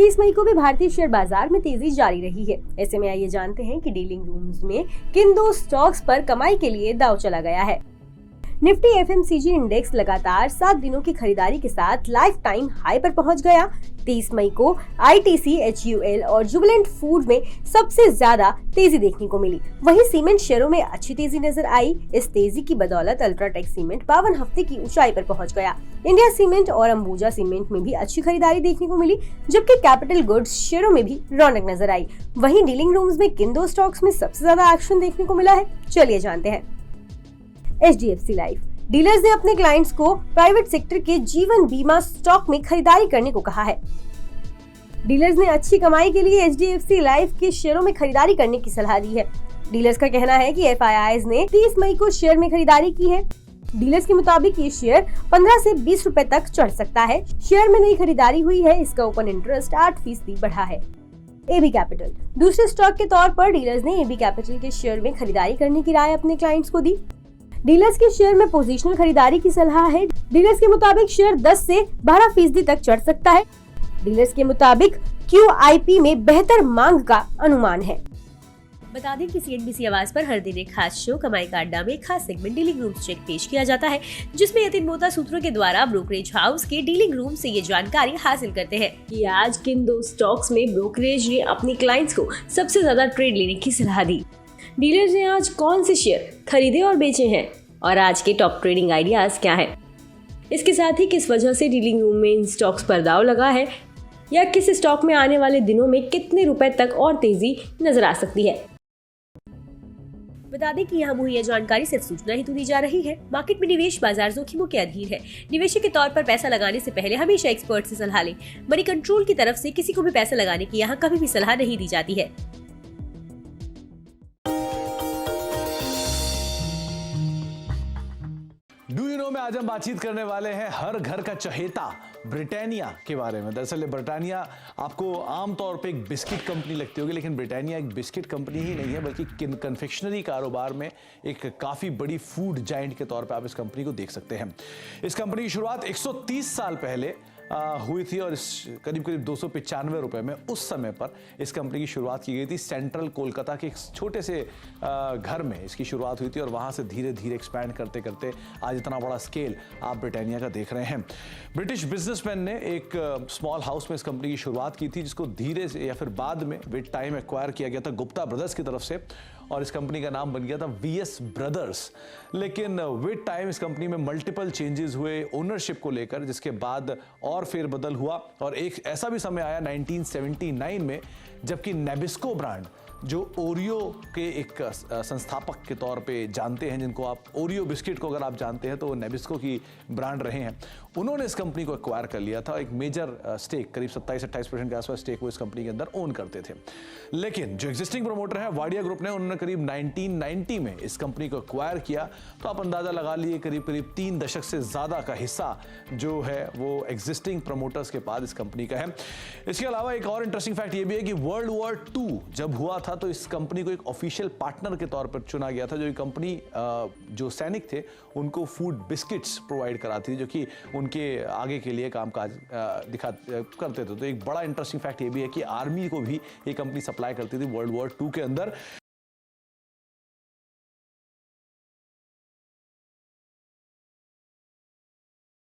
30 मई को भी भारतीय शेयर बाजार में तेजी जारी रही है। ऐसे में आइए जानते हैं कि डीलिंग रूम्स में किन दो स्टॉक्स पर कमाई के लिए दांव चला गया है। निफ्टी एफएमसीजी इंडेक्स लगातार 7 दिनों की खरीदारी के साथ लाइफ टाइम हाई पर पहुंच गया। 30 मई को आईटीसी, एचयूएल और जुबिलेंट फूड में सबसे ज्यादा तेजी देखने को मिली। वहीं सीमेंट शेयरों में अच्छी तेजी नजर आई। इस तेजी की बदौलत अल्ट्राटेक सीमेंट 52 हफ्ते की ऊंचाई पर पहुंच गया। इंडिया सीमेंट और अंबुजा सीमेंट में भी अच्छी खरीदारी देखने को मिली, जबकि कैपिटल गुड्स शेयरों में भी रौनक नजर आई। वहीं डीलिंग रूम्स में किन दो स्टॉक्स में सबसे ज्यादा एक्शन देखने को मिला है, चलिए जानते हैं। एचडीएफसी लाइफ डीलर्स ने अपने क्लाइंट्स को प्राइवेट सेक्टर के जीवन बीमा स्टॉक में खरीदारी करने को कहा है। डीलर्स ने अच्छी कमाई के लिए एचडीएफसी लाइफ के शेयरों में खरीदारी करने की सलाह दी है। डीलर्स का कहना है कि एफआईआईज ने 30 मई को शेयर में खरीदारी की है। डीलर्स के मुताबिक ये शेयर 15 से 20 रुपए तक चढ़ सकता है। शेयर में नई खरीदारी हुई है। इसका ओपन इंटरेस्ट 8% बढ़ा है। एबी कैपिटल दूसरे स्टॉक के तौर पर डीलर्स ने एबी कैपिटल के शेयर में खरीदारी करने की राय अपने क्लाइंट्स को दी। डीलर्स के शेयर में पोजीशनल खरीदारी की सलाह है। डीलर्स के मुताबिक शेयर 10 से 12% तक चढ़ सकता है। डीलर्स के मुताबिक QIP में बेहतर मांग का अनुमान है। बता दें कि CNBC आवाज पर हर दिन एक खास शो कमाई का अड्डा में एक खास सेगमेंट डीलिंग रूम चेक पेश किया जाता है, जिसमें यतिन मोहता सूत्रों के द्वारा ब्रोकरेज हाउस के डीलिंग रूम से ये जानकारी हासिल करते हैं कि आज किन दो स्टॉक्स में ब्रोकरेज ने अपने क्लाइंट्स को सबसे ज्यादा ट्रेड लेने की सलाह दी। डीलर्स ने आज कौन से शेयर खरीदे और बेचे हैं और आज के टॉप ट्रेडिंग आइडियाज क्या है। इसके साथ ही किस वजह से डीलिंग रूम में इन स्टॉक्स पर दांव लगा है या किस स्टॉक में आने वाले दिनों में कितने रुपए तक और तेजी नजर आ सकती है। बता दें कि यहाँ मुहैया जानकारी सिर्फ सूचना ही तो दी जा रही है। मार्केट में निवेश बाजार जोखिमों के अधीन है। निवेशक के तौर पर पैसा लगाने से पहले हमेशा एक्सपर्ट से सलाह लें। मनी कंट्रोल की तरफ से किसी को भी पैसा लगाने की यहाँ कभी भी सलाह नहीं दी जाती है। डू यू नो में आज हम बातचीत करने वाले हैं हर घर का चहेता ब्रिटानिया के बारे में। दरअसल ब्रिटानिया आपको आमतौर पे एक बिस्किट कंपनी लगती होगी, लेकिन ब्रिटानिया एक बिस्किट कंपनी ही नहीं है, बल्कि कन्फेक्शनरी कारोबार में एक काफ़ी बड़ी फूड जाइंट के तौर पे आप इस कंपनी को देख सकते हैं। इस कंपनी की शुरुआत 130 साल पहले हुई थी और करीब 295 रुपए में उस समय पर इस कंपनी की शुरुआत की गई थी। सेंट्रल कोलकाता के एक छोटे से घर में इसकी शुरुआत हुई थी और वहाँ से धीरे धीरे एक्सपैंड करते करते आज इतना बड़ा स्केल आप ब्रिटानिया का देख रहे हैं। ब्रिटिश बिजनेसमैन ने एक स्मॉल हाउस में इस कंपनी की शुरुआत की थी, जिसको धीरे से या फिर बाद में विद टाइम एक्वायर किया गया था गुप्ता ब्रदर्स की तरफ से और इस कंपनी का नाम बन गया था VS ब्रदर्स। लेकिन विद टाइम इस कंपनी में मल्टीपल चेंजेस हुए ओनरशिप को लेकर, जिसके बाद और फेरबदल हुआ और एक ऐसा भी समय आया 1979 में जबकि नेबिस्को ब्रांड, जो ओरियो के एक संस्थापक के तौर पे जानते हैं, जिनको आप ओरियो बिस्किट को अगर आप जानते हैं तो वो नेबिस्को की ब्रांड रहे हैं, उन्होंने इस कंपनी को एक्वायर कर लिया था। एक मेजर स्टेक करीब 27-28% के आसपास स्टेक वो इस कंपनी के अंदर ओन करते थे। लेकिन जो एग्जिस्टिंग प्रमोटर है वाडिया ग्रुप ने, उन्होंने करीब 1990 में इस कंपनी को एक्वायर किया। तो आप अंदाजा लगा लिए करीब 3 दशक से ज़्यादा का हिस्सा जो है वो एग्जिस्टिंग प्रमोटर्स के पास इस कंपनी का है। इसके अलावा एक और इंटरेस्टिंग फैक्ट ये भी है कि वर्ल्ड वॉर 2 जब हुआ था तो इस कंपनी को एक ऑफिशियल पार्टनर के तौर पर चुना गया था। जो ये कंपनी जो सैनिक थे उनको फूड बिस्किट्स प्रोवाइड कराती थी, जो कि उनके आगे के लिए कामकाज करते थे। तो एक बड़ा इंटरेस्टिंग फैक्ट ये भी है कि आर्मी को भी ये कंपनी सप्लाई करती थी वर्ल्ड वॉर 2 के अंदर।